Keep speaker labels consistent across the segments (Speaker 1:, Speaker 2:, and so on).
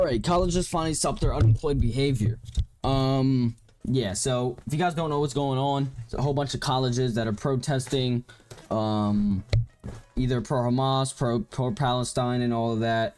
Speaker 1: Alright, colleges finally stopped their unemployed behavior. Yeah, so if you guys don't know what's going on, it's a whole bunch of colleges that are protesting, either pro-Hamas, pro-Palestine, and all of that.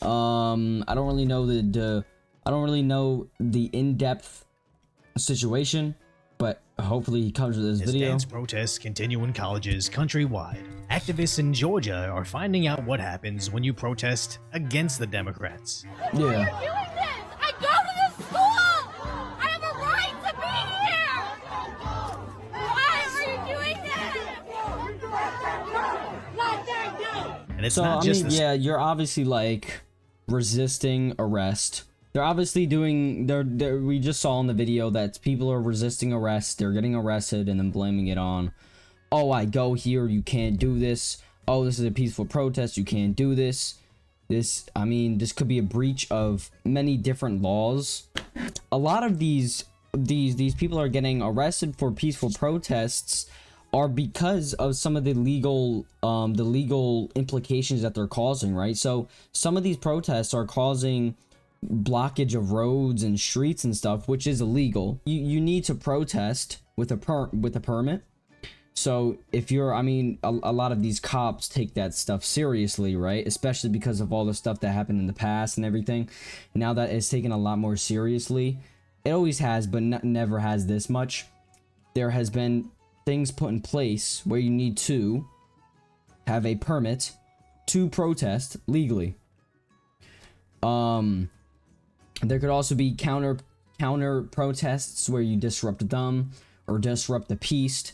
Speaker 1: I don't really know the in-depth situation, but hopefully he comes with this video.
Speaker 2: Dance protests continue in colleges countrywide. Activists in Georgia are finding out what happens when you protest against the Democrats.
Speaker 1: Yeah.
Speaker 3: Why are you doing this? I go to this school! I have a right to be here! Why are you doing this?
Speaker 2: And it's
Speaker 1: So,
Speaker 2: not
Speaker 1: I
Speaker 2: just
Speaker 1: mean,
Speaker 2: the
Speaker 1: yeah, you're obviously, like, resisting arrest. They're obviously doing, we just saw in the video that people are resisting arrest, they're getting arrested, and then blaming it on, oh, I go here, you can't do this. Oh, this is a peaceful protest, you can't do this. This could be a breach of many different laws. A lot of these people are getting arrested for peaceful protests are because of some of the legal implications that they're causing, right? So some of these protests are causing blockage of roads and streets and stuff, which is illegal. You need to protest with a permit. So if you're, a lot of these cops take that stuff seriously, right? Especially because of all the stuff that happened in the past and everything. Now that it's taken a lot more seriously. It always has, but never has this much. There has been things put in place where you need to have a permit to protest legally. There could also be counter protests where you disrupt them or disrupt the peace.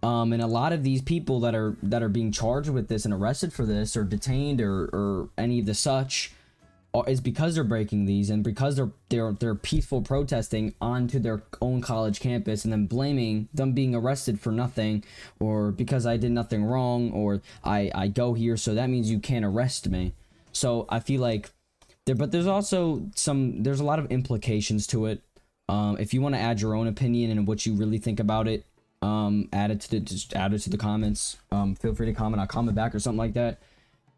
Speaker 1: And a lot of these people that are being charged with this and arrested for this or detained or any of the such is because they're breaking these and because they're peaceful protesting onto their own college campus and then blaming them being arrested for nothing, or because I did nothing wrong, or I go here so that means you can't arrest me. So I feel like there's also there's a lot of implications to it. If you want to add your own opinion and what you really think about it, add it to the comments. Feel free to comment. I'll comment back or something like that.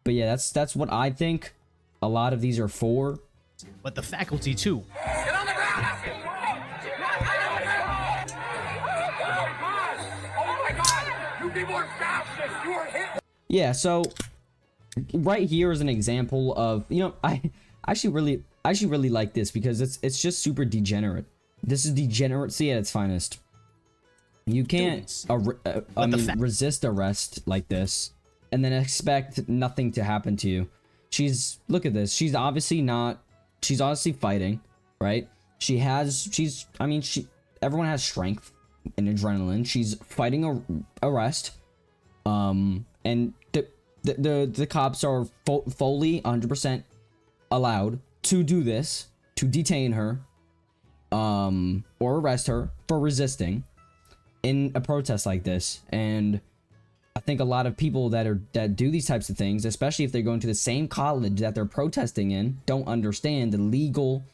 Speaker 1: But yeah, that's what I think a lot of these are for.
Speaker 2: but the faculty too.
Speaker 4: Get on the ground! Oh my God! You people are fascists! You are Hitler!
Speaker 1: Yeah, so right here is an example of, I actually really like this because it's just super degenerate. This is degeneracy at its finest. You can't resist arrest like this and then expect nothing to happen to you. Look at this. She's obviously fighting, right? Everyone has strength and adrenaline. She's fighting arrest. And the cops are fully 100% allowed to do this, to detain her, or arrest her for resisting in a protest like this. And I think a lot of people that do these types of things, especially if they're going to the same college that they're protesting in, don't understand the legal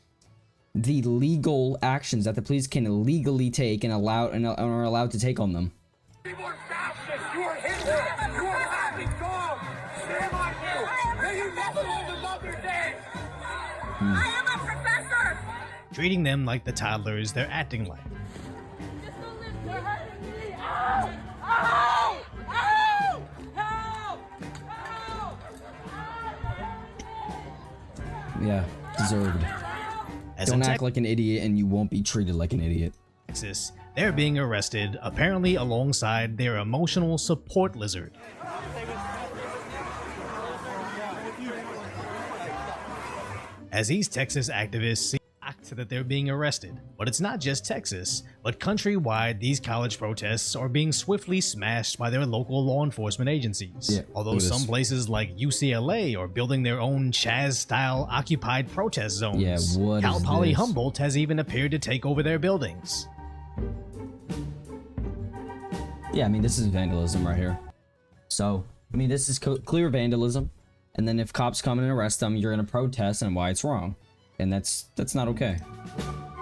Speaker 1: actions that the police can illegally take and are allowed to take on them.
Speaker 4: People are fascists! You are Hitler! You are laughing dogs! Shame on you! May you never live another day!
Speaker 3: I am a professor!
Speaker 2: Treating them like the toddlers they're acting like.
Speaker 3: Just don't live. You're hurting me! Ow! Ow! Ow! Help! Help!
Speaker 1: Yeah, deserved.
Speaker 2: As
Speaker 1: Don't
Speaker 2: in
Speaker 1: act like an idiot and you won't be treated like an idiot.
Speaker 2: Texas, they're being arrested, apparently alongside their emotional support lizard. As these Texas activists seem shocked that they're being arrested. But it's not just Texas, but countrywide these college protests are being swiftly smashed by their local law enforcement agencies.
Speaker 1: Yeah,
Speaker 2: Although
Speaker 1: look at
Speaker 2: some
Speaker 1: this.
Speaker 2: places like UCLA are building their own Chaz-style occupied protest zones.
Speaker 1: Yeah, what
Speaker 2: Cal
Speaker 1: is
Speaker 2: Poly
Speaker 1: this?
Speaker 2: Humboldt has even appeared to take over their buildings.
Speaker 1: Yeah, this is vandalism right here. So, this is clear vandalism. And then if cops come and arrest them, you're gonna protest and why it's wrong. And that's not okay.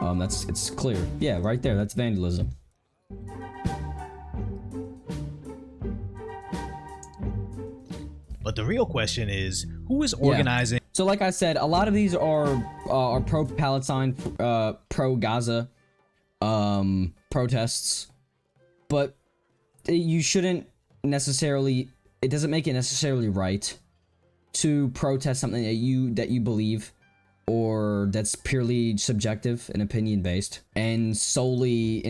Speaker 1: It's clear. Yeah, right there, that's vandalism.
Speaker 2: But the real question is, who is organizing
Speaker 1: So like I said, a lot of these are pro-Palestine, pro-Gaza protests, but you shouldn't necessarily, it doesn't make it necessarily right to protest something that you believe, or that's purely subjective and opinion based, and solely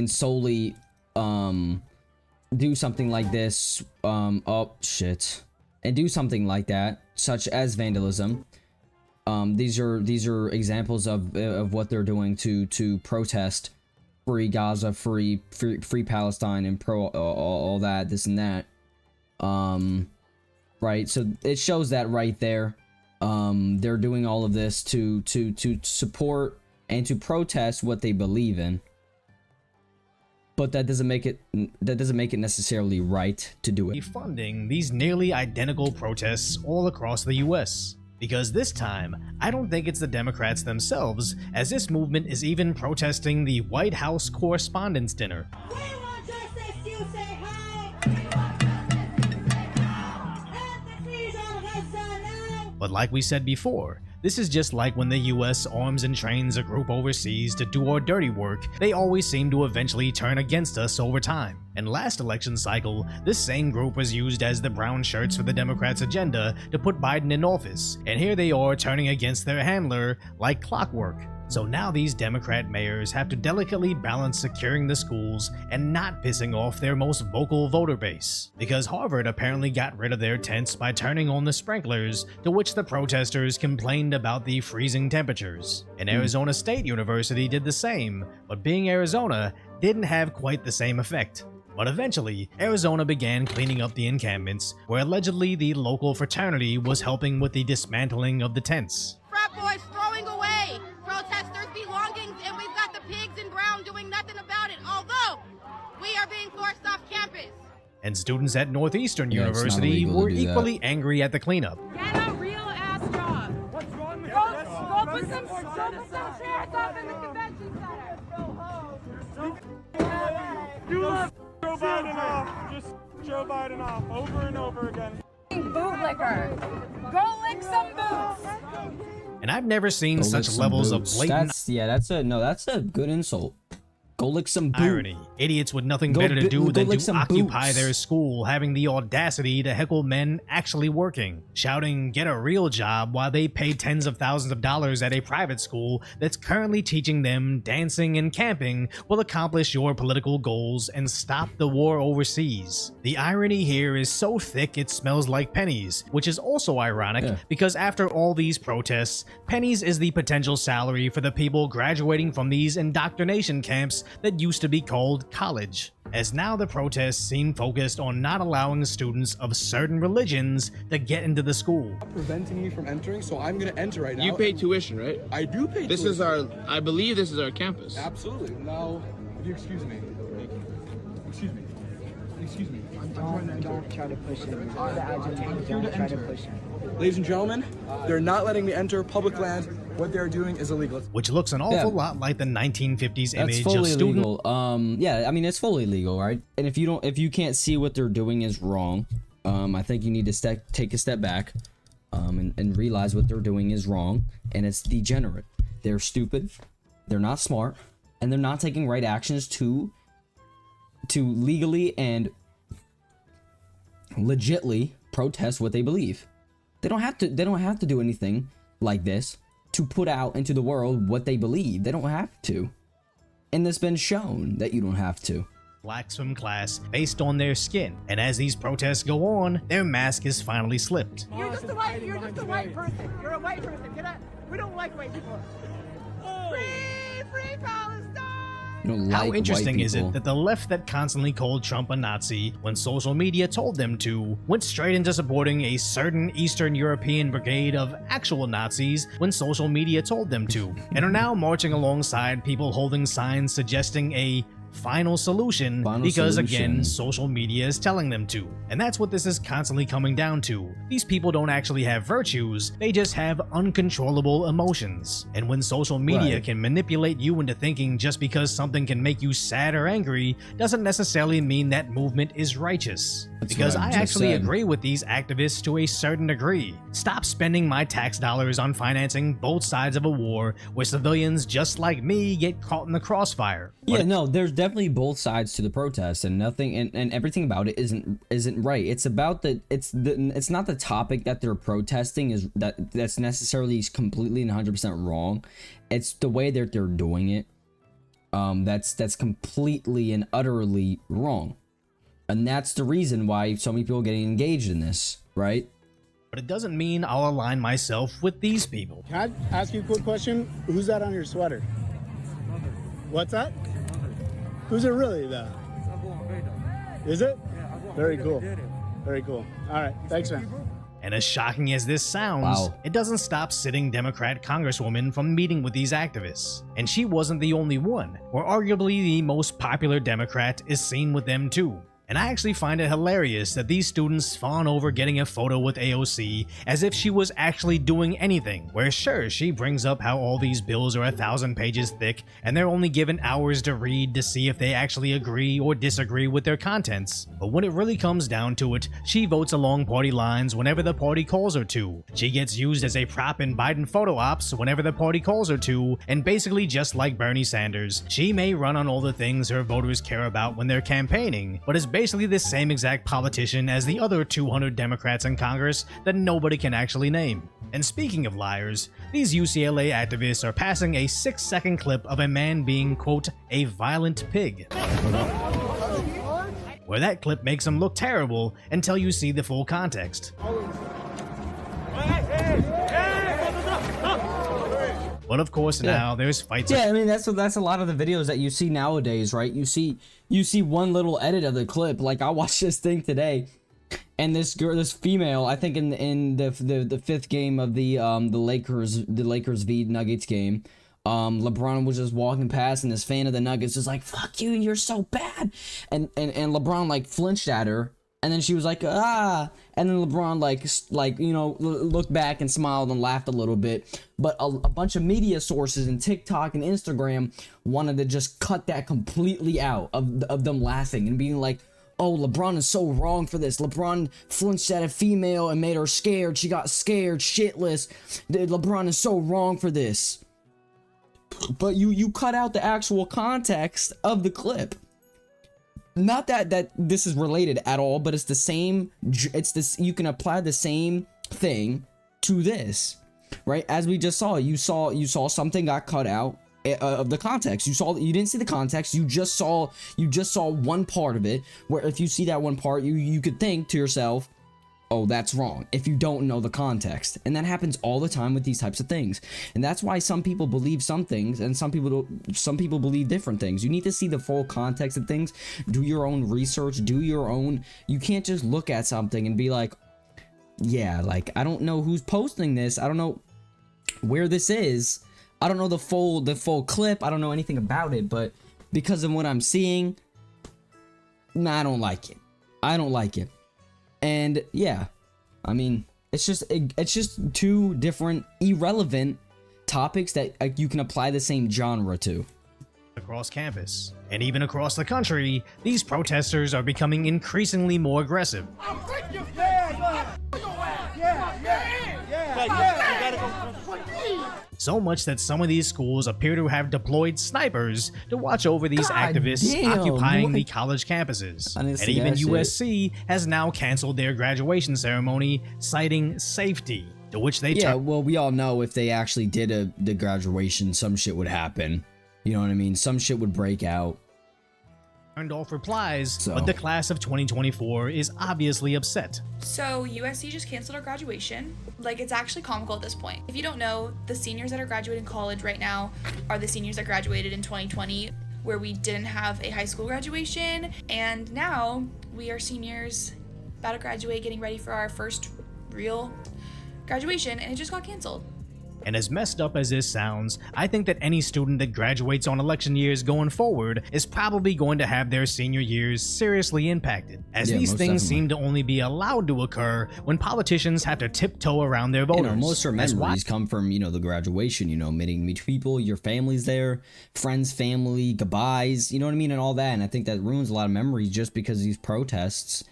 Speaker 1: do something like this, and do something like that, such as vandalism. These are examples of what they're doing to protest free Gaza, free Palestine, and all that, this and that. Right, so it shows that right there. They're doing all of this to support and to protest what they believe in. But that doesn't make it necessarily right to do it.
Speaker 2: Funding these nearly identical protests all across the US. Because this time, I don't think it's the Democrats themselves, as this movement is even protesting the White House Correspondents' Dinner.
Speaker 3: We want justice, you say hi. Please on Gaza now.
Speaker 2: But like we said before, this is just like when the US arms and trains a group overseas to do our dirty work. They always seem to eventually turn against us over time. And last election cycle, this same group was used as the brown shirts for the Democrats' agenda to put Biden in office. And here they are turning against their handler like clockwork. So now these Democrat mayors have to delicately balance securing the schools and not pissing off their most vocal voter base. Because Harvard apparently got rid of their tents by turning on the sprinklers, to which the protesters complained about the freezing temperatures. And Arizona State University did the same, but being Arizona, didn't have quite the same effect. But eventually, Arizona began cleaning up the encampments, where allegedly the local fraternity was helping with the dismantling of the tents.
Speaker 3: Frat boys throwing away protesters' belongings, and we've got the pigs in brown doing nothing about it, although we are being forced off campus.
Speaker 2: And students at Northeastern
Speaker 1: Yeah, it's not
Speaker 2: University
Speaker 1: illegal to
Speaker 2: were
Speaker 1: do that.
Speaker 2: equally angry at the cleanup.
Speaker 3: Get a real ass job.
Speaker 4: What's wrong with
Speaker 3: Go put some chairs up in the convention center.
Speaker 4: You left Joe Biden off. Just Joe Biden off over and over again.
Speaker 3: Bootlicker. Go lick some boots.
Speaker 2: And I've never seen
Speaker 1: Go lick
Speaker 2: such
Speaker 1: some
Speaker 2: levels
Speaker 1: boots.
Speaker 2: of blatant
Speaker 1: That's a good insult. Go lick some boot.
Speaker 2: irony. Idiots with nothing
Speaker 1: Go
Speaker 2: better to
Speaker 1: bi-
Speaker 2: do
Speaker 1: go
Speaker 2: than
Speaker 1: lick
Speaker 2: to
Speaker 1: some
Speaker 2: occupy
Speaker 1: boots.
Speaker 2: their school, having the audacity to heckle men actually working, shouting, "Get a real job," while they pay tens of thousands of dollars at a private school that's currently teaching them dancing and camping will accomplish your political goals and stop the war overseas. The irony here is so thick it smells like pennies, which is also ironic because after all these protests, pennies is the potential salary for the people graduating from these indoctrination camps that used to be called college. As now the protests seem focused on not allowing students of certain religions to get into the school.
Speaker 5: Preventing me from entering, so I'm gonna enter right now.
Speaker 6: You pay tuition, right?
Speaker 5: I do pay
Speaker 6: This
Speaker 5: tuition.
Speaker 6: is our, I believe this is our campus.
Speaker 5: Absolutely. Now, if you excuse me. Excuse me. Excuse me.
Speaker 7: Don't try to push it. Don't try to push it.
Speaker 5: Ladies and gentlemen, they're not letting me enter public land. What they're doing is illegal.
Speaker 2: Which looks an awful lot like the 1950s
Speaker 1: That's
Speaker 2: image of
Speaker 1: fully
Speaker 2: student
Speaker 1: legal. Yeah, I mean it's fully legal, right? And if you can't see what they're doing is wrong, I think you need to take a step back, and realize what they're doing is wrong, and it's degenerate. They're stupid, they're not smart, and they're not taking right actions to legally and legitly protest what they believe. They don't have to do anything like this to put out into the world what they believe. They don't have to. And it's been shown that you don't have to.
Speaker 2: black swim class based on their skin. And as these protests go on, their mask is finally slipped.
Speaker 3: You're just a white person. You're a white person. We don't like white people. Free Palestine!
Speaker 1: You don't
Speaker 2: How
Speaker 1: like
Speaker 2: interesting
Speaker 1: white
Speaker 2: is
Speaker 1: people.
Speaker 2: it that the left that constantly called Trump a Nazi when social media told them to, went straight into supporting a certain Eastern European brigade of actual Nazis when social media told them to, and are now marching alongside people holding signs suggesting a final solution
Speaker 1: Final
Speaker 2: because
Speaker 1: solution.
Speaker 2: again, social media is telling them to. And that's what this is constantly coming down to. These people don't actually have virtues, they just have uncontrollable emotions. And when social media
Speaker 1: Right.
Speaker 2: can manipulate you into thinking just because something can make you sad or angry doesn't necessarily mean that movement is righteous.
Speaker 1: That's
Speaker 2: Because
Speaker 1: what I
Speaker 2: I
Speaker 1: just
Speaker 2: actually
Speaker 1: said.
Speaker 2: agree with these activists to a certain degree. Stop spending my tax dollars on financing both sides of a war where civilians just like me get caught in the crossfire.
Speaker 1: Yeah, no, there's definitely both sides to the protest, and nothing and everything about it isn't right. It's about it's not the topic that they're protesting is that's necessarily completely and 100% wrong. It's the way that they're doing it. That's completely and utterly wrong. And that's the reason why so many people are getting engaged in this, right?
Speaker 2: But it doesn't mean I'll align myself with these people.
Speaker 8: Can I ask you a quick question? Who's that on your sweater? What's that? Who's it really, though? Is it? Very cool. Very cool. All right. Thanks, man.
Speaker 2: And as shocking as this sounds,
Speaker 1: Wow.
Speaker 2: it doesn't stop sitting Democrat Congresswoman from meeting with these activists. And she wasn't the only one, or arguably the most popular Democrat is seen with them too. And I actually find it hilarious that these students fawn over getting a photo with AOC as if she was actually doing anything, where sure, she brings up how all these bills are 1,000 pages thick and they're only given hours to read to see if they actually agree or disagree with their contents. But when it really comes down to it, she votes along party lines whenever the party calls her to. She gets used as a prop in Biden photo ops whenever the party calls her to, and basically just like Bernie Sanders, she may run on all the things her voters care about when they're campaigning, but is basically the same exact politician as the other 200 Democrats in Congress that nobody can actually name. And speaking of liars, these UCLA activists are passing a 6-second clip of a man being, quote, a violent pig. Where that clip makes him look terrible until you see the full context. But of course now there's fights.
Speaker 1: Yeah, I mean that's a lot of the videos that you see nowadays, right? You see one little edit of the clip. Like I watched this thing today, and this female, I think in the fifth game of the Lakers v Nuggets game, LeBron was just walking past, and this fan of the Nuggets was like, "Fuck you, you're so bad," and LeBron like flinched at her. And then she was like, ah, and then LeBron like you know, looked back and smiled and laughed a little bit. But a bunch of media sources and TikTok and Instagram wanted to just cut that completely out of them laughing and being like, oh, LeBron is so wrong for this. LeBron flinched at a female and made her scared. She got scared, shitless. LeBron is so wrong for this. But you cut out the actual context of the clip. Not that this is related at all, but it's the same. It's this. You can apply the same thing to this, right? As we just saw, you saw something got cut out of the context. You didn't see the context. You just saw one part of it. Where if you see that one part, you could think to yourself, oh, that's wrong, if you don't know the context. And that happens all the time with these types of things. And that's why some people believe some things and some people believe different things. You need to see the full context of things, do your own research, you can't just look at something and be like, yeah, like, I don't know who's posting this, I don't know where this is, I don't know the full clip, I don't know anything about it, but because of what I'm seeing, nah, I don't like it. And yeah, I mean, it's just two different irrelevant topics that you can apply the same genre to.
Speaker 2: Across campus, and even across the country, these protesters are becoming increasingly more aggressive. So much that some of these schools appear to have deployed snipers to watch over these
Speaker 1: God
Speaker 2: activists
Speaker 1: damn,
Speaker 2: occupying
Speaker 1: what?
Speaker 2: the college campuses.
Speaker 1: I didn't
Speaker 2: And
Speaker 1: see
Speaker 2: even
Speaker 1: that shit.
Speaker 2: USC has now canceled their graduation ceremony, citing safety, to which they
Speaker 1: Yeah, well, we all know if they actually did the graduation, some shit would happen. You know what I mean? Some shit would break out.
Speaker 2: turned off replies,
Speaker 1: So.
Speaker 2: but the class of 2024 is obviously upset.
Speaker 9: So USC just canceled our graduation. Like, it's actually comical at this point. If you don't know, the seniors that are graduating college right now are the seniors that graduated in 2020, where we didn't have a high school graduation. And now we are seniors about to graduate, getting ready for our first real graduation, and it just got canceled.
Speaker 2: And as messed up as this sounds, I think that any student that graduates on election years going forward is probably going to have their senior years seriously impacted, as
Speaker 1: Yeah,
Speaker 2: these
Speaker 1: most
Speaker 2: things
Speaker 1: definitely.
Speaker 2: seem to only be allowed to occur when politicians have to tiptoe around their voters.
Speaker 1: You know, most of our
Speaker 2: As
Speaker 1: memories come from, you know, the graduation, you know, meeting people, your family's there, friends, family, goodbyes, you know what I mean, and all that. And I think that ruins a lot of memories just because these protests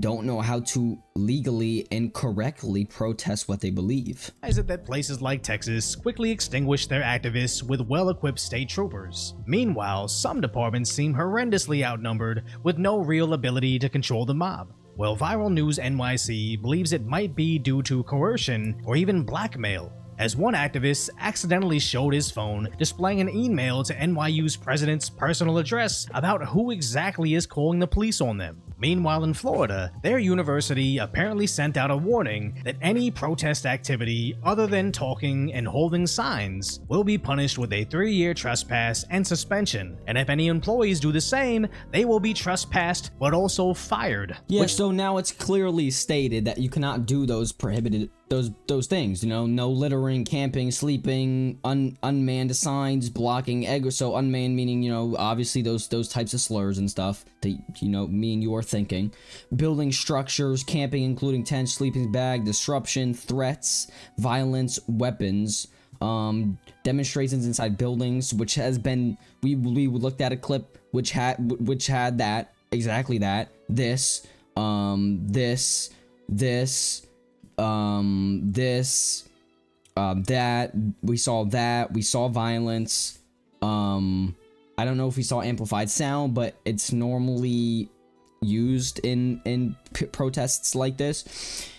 Speaker 1: don't know how to legally and correctly protest what they believe.
Speaker 2: Is it that places like Texas quickly extinguish their activists with well-equipped state troopers? Meanwhile, some departments seem horrendously outnumbered with no real ability to control the mob. Well, Viral News NYC believes it might be due to coercion or even blackmail, as one activist accidentally showed his phone displaying an email to NYU's president's personal address about who exactly is calling the police on them. Meanwhile, in Florida, their university apparently sent out a warning that any protest activity other than talking and holding signs will be punished with a 3-year trespass and suspension, and if any employees do the same, they will be trespassed but also fired.
Speaker 1: Yeah, so now it's clearly stated that you cannot do those prohibited those things, you know, no littering, camping, sleeping, unmanned signs, blocking so unmanned meaning, you know, obviously those types of slurs and stuff that, you know, me and you are thinking, building structures, camping including tents, sleeping bag, disruption, threats, violence, weapons, demonstrations inside buildings, which has been, we looked at a clip which had that, exactly that, that we saw violence. I don't know if we saw amplified sound, but it's normally used in protests like this.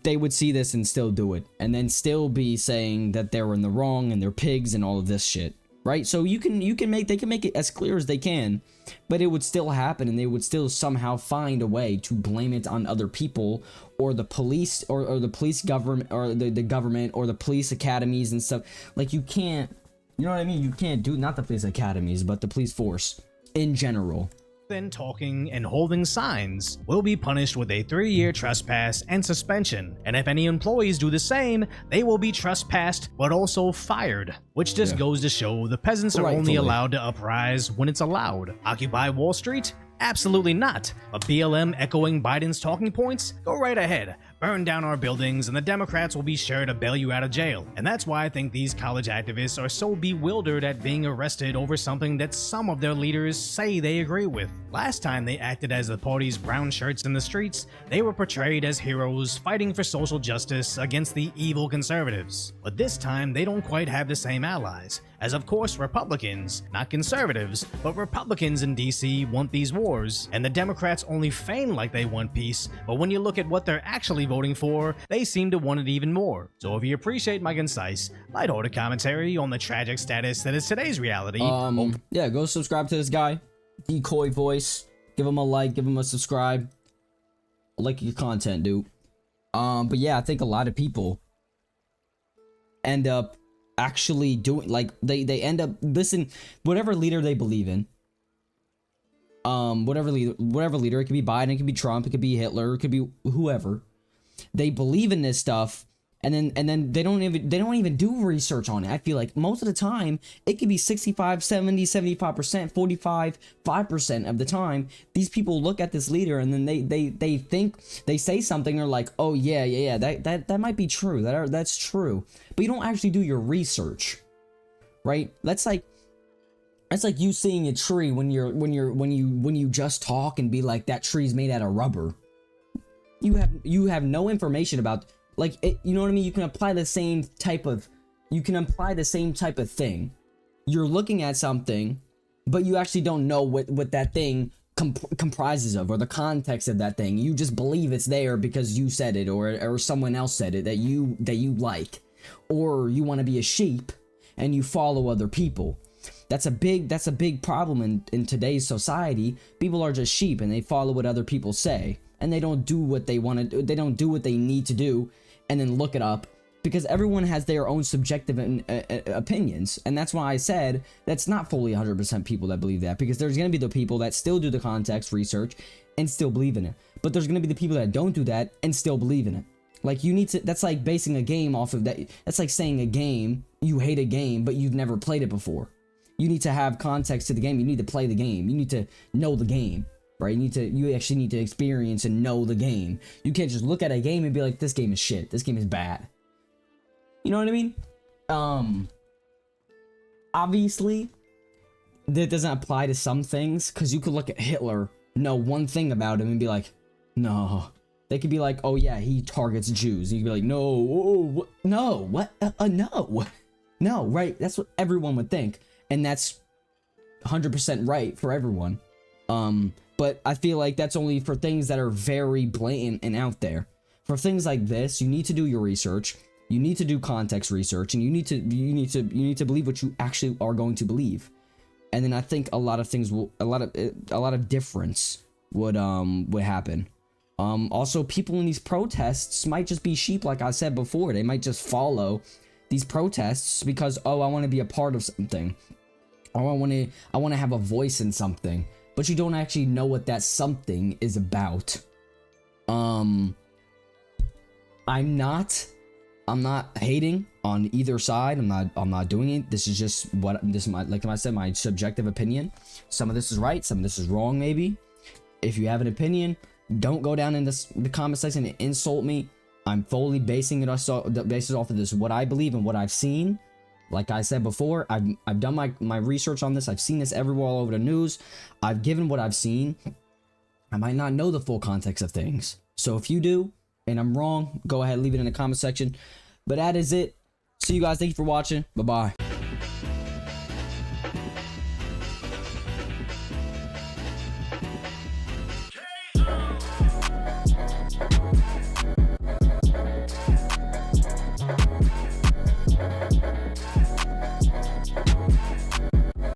Speaker 1: They would see this and still do it, and then still be saying that they're in the wrong and they're pigs and all of this shit, right? So they can make it as clear as they can, but it would still happen, and they would still somehow find a way to blame it on other people or the police or the police government or the government or the police academies and stuff. Like, you can't, you know what I mean? You can't do, not the police academies, but the police force in general.
Speaker 2: Then talking and holding signs will be punished with a 3-year trespass and suspension, and if any employees do the same, they will be trespassed but also fired, which just goes to show the peasants are only
Speaker 1: Rightfully.
Speaker 2: allowed to uprise when it's allowed. Occupy Wall Street? Absolutely not. But BLM echoing Biden's talking points? Go right ahead. Burn down our buildings and the Democrats will be sure to bail you out of jail. And that's why I think these college activists are so bewildered at being arrested over something that some of their leaders say they agree with. Last time they acted as the party's brown shirts in the streets, they were portrayed as heroes fighting for social justice against the evil conservatives. But this time they don't quite have the same allies, as of course Republicans, not conservatives, but Republicans in DC want these wars, and the Democrats only feign like they want peace, but when you look at what they're actually voting for, they seem to want it even more. So if you appreciate my concise, lighthearted commentary on the tragic status that is today's reality,
Speaker 1: Yeah, go subscribe to this guy, Decoy Voice. Give him a like, give him a subscribe. I like your content, dude. But yeah, I think a lot of people end up actually doing, like, they end up listen, whatever leader they believe in. Whatever leader, it could be Biden, it could be Trump, it could be Hitler, it could be whoever. They believe in this stuff, and then they don't even do research on it. I feel like most of the time it could be 65, 70, 75%, 45, 5% of the time these people look at this leader and then they think, they say something, they're like, oh yeah, that might be true, that's true, but you don't actually do your research, right? That's like you seeing a tree when you just talk and be like, that tree's made out of rubber. You have no information about, like, it, you know what I mean? You can apply the same type of thing. You're looking at something, but you actually don't know what that thing comprises of, or the context of that thing. You just believe it's there because you said it, or someone else said it that you like, or you want to be a sheep and you follow other people. That's a big problem in today's society. People are just sheep and they follow what other people say, and they don't do what they want to do. They don't do what they need to do and then look it up, because everyone has their own subjective opinions. And that's why I said that's not fully 100% people that believe that, because there's going to be the people that still do the context research and still believe in it. But there's going to be the people that don't do that and still believe in it. Like, you need to, that's like basing a game off of that. That's like saying a game, you hate a game, but you've never played it before. You need to have context to the game. You need to play the game. You need to know the game, right? You actually need to experience and know the game. You can't just look at a game and be like, this game is shit. This game is bad. You know what I mean? Obviously, that doesn't apply to some things, because you could look at Hitler, know one thing about him, and be like, no. They could be like, oh yeah, he targets Jews. And you could be like, no, no, what? No, right? That's what everyone would think. And that's 100% right for everyone. But I feel like that's only for things that are very blatant and out there. For things like this, you need to do your research. You need to do context research, and you need to believe what you actually are going to believe. And then I think a lot of things will, a lot of difference would happen. Also, people in these protests might just be sheep, like I said before. They might just follow these protests because, oh, I want to be a part of something, or I want to have a voice in something. But you don't actually know what that something is about. I'm not hating on either side. I'm not doing it. This is just like I said, my subjective opinion. Some of this is right, some of this is wrong, maybe. If you have an opinion, don't go down in the comment section and insult me. I'm fully basing it off of this, what I believe and what I've seen. Like I said before, I've done my research on this. I've seen this everywhere, all over the news. I've given what I've seen. I might not know the full context of things. So if you do, and I'm wrong, go ahead, leave it in the comment section. But that is it. See you guys. Thank you for watching. Bye-bye.